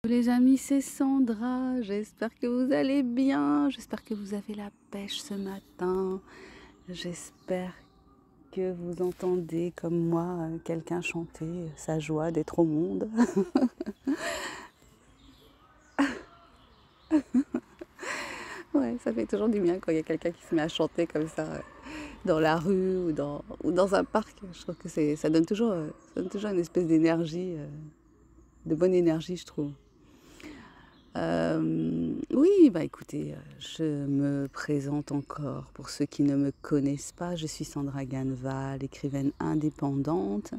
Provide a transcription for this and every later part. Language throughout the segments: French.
Les amis, c'est Sandra, j'espère que vous allez bien, j'espère que vous avez la pêche ce matin, j'espère que vous entendez comme moi quelqu'un chanter sa joie d'être au monde. Ouais, ça fait toujours du bien quand il y a quelqu'un qui se met à chanter comme ça dans la rue ou dans un parc. Je trouve que ça donne toujours une espèce d'énergie, de bonne énergie, je trouve. Oui, bah écoutez, je me présente encore pour ceux qui ne me connaissent pas. Je suis Sandra Ganval, écrivaine indépendante.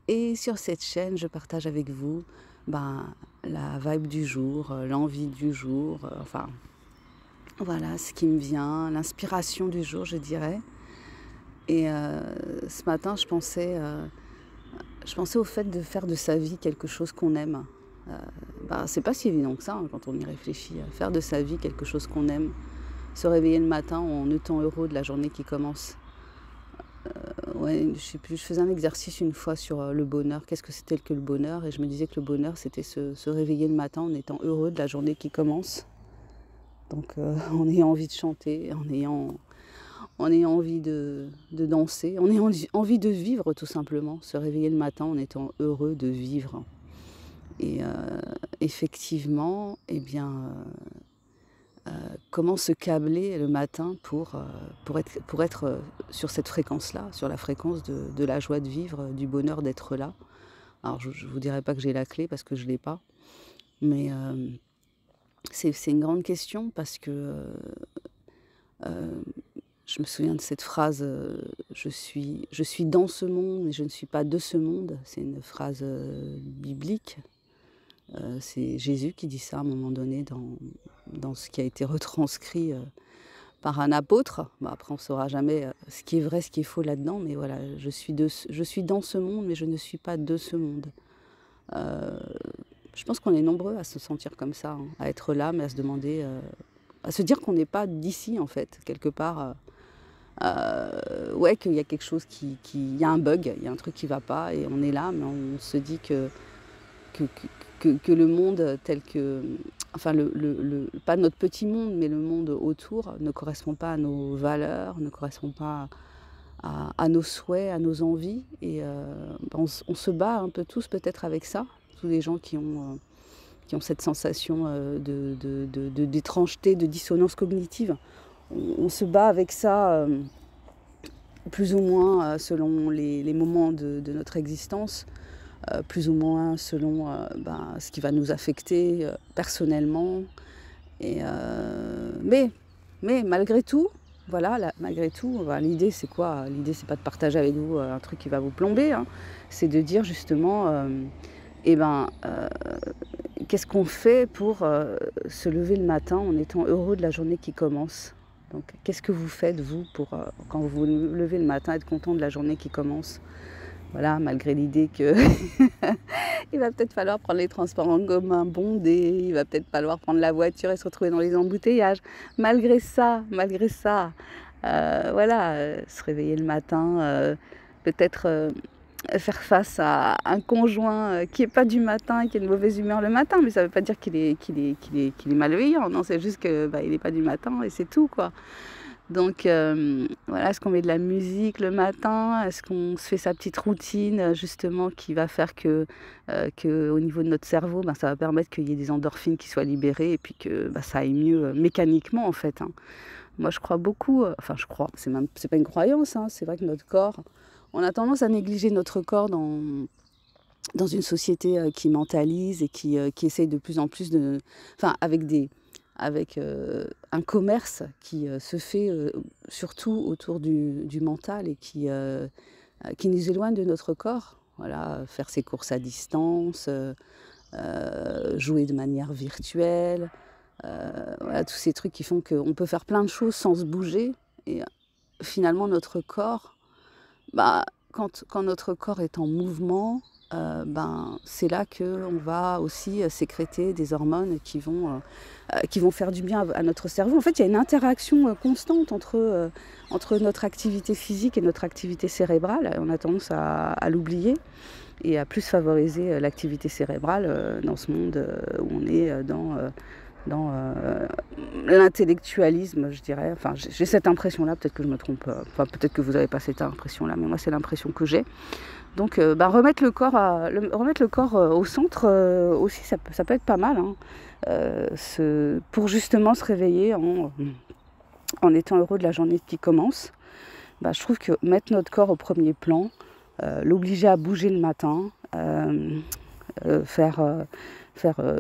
Et sur cette chaîne, je partage avec vous ben, la vibe du jour, l'envie du jour, enfin voilà ce qui me vient, l'inspiration du jour, je dirais. Et ce matin, je pensais au fait de faire de sa vie quelque chose qu'on aime. Euh, Bah, c'est pas si évident que ça hein, quand on y réfléchit. Faire de sa vie quelque chose qu'on aime, se réveiller le matin en étant heureux de la journée qui commence. Ouais, je sais plus, je faisais un exercice une fois sur le bonheur. Qu'est-ce que c'était que le bonheur? Et je me disais que le bonheur, c'était se réveiller le matin en étant heureux de la journée qui commence. Donc en ayant envie de chanter, en ayant envie de danser, en ayant envie de vivre tout simplement. Se réveiller le matin en étant heureux de vivre. Et effectivement, eh bien, comment se câbler le matin pour être sur cette fréquence-là, sur la fréquence de la joie de vivre, du bonheur d'être là. Alors je ne vous dirai pas que j'ai la clé parce que je ne l'ai pas, mais c'est une grande question parce que je me souviens de cette phrase je suis dans ce monde mais je ne suis pas de ce monde. C'est une phrase biblique. C'est Jésus qui dit ça à un moment donné dans ce qui a été retranscrit par un apôtre. Bah, après, on ne saura jamais ce qui est vrai, ce qui est faux là-dedans, mais voilà, je suis dans ce monde, mais je ne suis pas de ce monde. Euh, je pense qu'on est nombreux à se sentir comme ça, hein, à être là, mais à se demander, à se dire qu'on n'est pas d'ici, en fait, quelque part. Ouais, qu'il y a quelque chose il y a un bug, il y a un truc qui ne va pas, et on est là, mais on se dit que, que le monde tel que, enfin pas notre petit monde, mais le monde autour ne correspond pas à nos valeurs, ne correspond pas à nos souhaits, à nos envies. Et on se bat un peu tous peut-être avec ça, tous les gens qui ont cette sensation d'étrangeté, de dissonance cognitive. On se bat avec ça plus ou moins selon les moments de notre existence. Plus ou moins selon ce qui va nous affecter personnellement. Et, mais malgré tout, voilà, malgré tout, l'idée c'est quoi? L'idée c'est pas de partager avec vous un truc qui va vous plomber, hein. C'est de dire justement, eh ben, qu'est-ce qu'on fait pour se lever le matin en étant heureux de la journée qui commence? Donc qu'est-ce que vous faites vous pour quand vous vous levez le matin être content de la journée qui commence? Voilà, malgré l'idée que il va peut-être falloir prendre les transports en commun bondés, il va peut-être falloir prendre la voiture et se retrouver dans les embouteillages. Malgré ça, voilà, se réveiller le matin, peut-être faire face à un conjoint qui n'est pas du matin, qui est de mauvaise humeur le matin, mais ça ne veut pas dire qu'il est malveillant, non, c'est juste que il n'est pas du matin et c'est tout, quoi. Donc voilà, est-ce qu'on met de la musique le matin? Est-ce qu'on se fait sa petite routine justement qui va faire que au niveau de notre cerveau, ça va permettre qu'il y ait des endorphines qui soient libérées et puis que ça aille mieux mécaniquement en fait, hein. Moi je crois beaucoup, enfin je crois, c'est pas une croyance, hein, c'est vrai que notre corps, on a tendance à négliger notre corps dans une société qui mentalise et qui essaye de plus en plus de... Enfin, avec un commerce qui se fait surtout autour du mental et qui nous éloigne de notre corps. Voilà, faire ses courses à distance, jouer de manière virtuelle, voilà, tous ces trucs qui font qu'on peut faire plein de choses sans se bouger. Et finalement, notre corps, bah, quand notre corps est en mouvement, c'est là qu'on va aussi sécréter des hormones qui vont faire du bien à notre cerveau. En fait, il y a une interaction constante entre notre activité physique et notre activité cérébrale. On a tendance à l'oublier. et à plus favoriser l'activité cérébrale dans ce monde où on est dans l'intellectualisme, je dirais. Enfin, j'ai cette impression-là, peut-être que je me trompe, enfin peut-être que vous n'avez pas cette impression-là, mais moi c'est l'impression que j'ai. Donc remettre le corps, au centre aussi, ça peut être pas mal, hein. Pour justement se réveiller en étant heureux de la journée qui commence. Je trouve que mettre notre corps au premier plan, l'obliger à bouger le matin, faire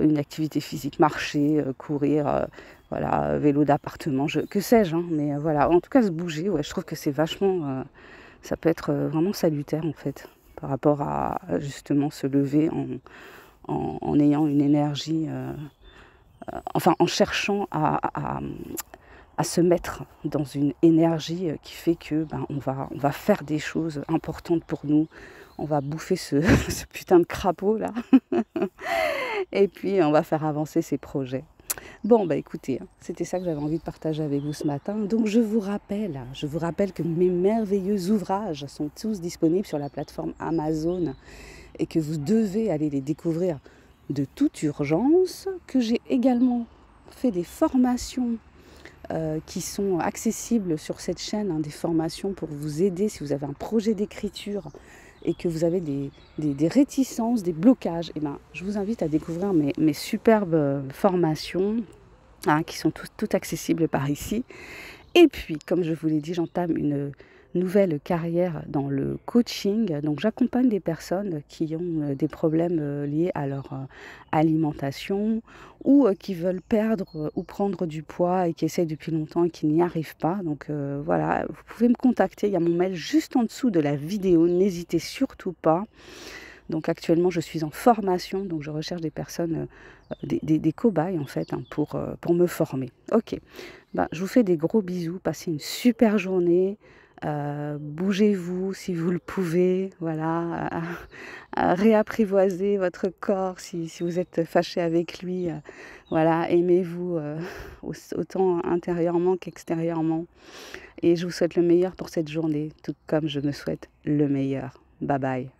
une activité physique, marcher, courir, voilà, vélo d'appartement, que sais-je, hein, mais voilà, en tout cas se bouger, ouais, je trouve que c'est vachement, ça peut être vraiment salutaire en fait, par rapport à justement se lever en ayant une énergie, enfin en cherchant à se mettre dans une énergie qui fait que on va faire des choses importantes pour nous. On va bouffer ce, ce putain de crapaud là. Et puis on va faire avancer ces projets. Bon écoutez, c'était ça que j'avais envie de partager avec vous ce matin. Donc je vous rappelle que mes merveilleux ouvrages sont tous disponibles sur la plateforme Amazon et que vous devez aller les découvrir de toute urgence, que j'ai également fait des formations qui sont accessibles sur cette chaîne, hein, des formations pour vous aider si vous avez un projet d'écriture et que vous avez des réticences, des blocages. Je vous invite à découvrir mes superbes formations, hein, qui sont toutes accessibles par ici. Et puis, comme je vous l'ai dit, j'entame une nouvelle carrière dans le coaching. Donc, j'accompagne des personnes qui ont des problèmes liés à leur alimentation ou qui veulent perdre ou prendre du poids et qui essayent depuis longtemps et qui n'y arrivent pas. Donc, voilà, vous pouvez me contacter. Il y a mon mail juste en dessous de la vidéo. N'hésitez surtout pas. Donc actuellement, je suis en formation, donc je recherche des personnes, des cobayes en fait, hein, pour me former. Ok, je vous fais des gros bisous, passez une super journée, bougez-vous si vous le pouvez, voilà, réapprivoisez votre corps si vous êtes fâché avec lui, voilà, aimez-vous autant intérieurement qu'extérieurement. Et je vous souhaite le meilleur pour cette journée, tout comme je me souhaite le meilleur. Bye bye.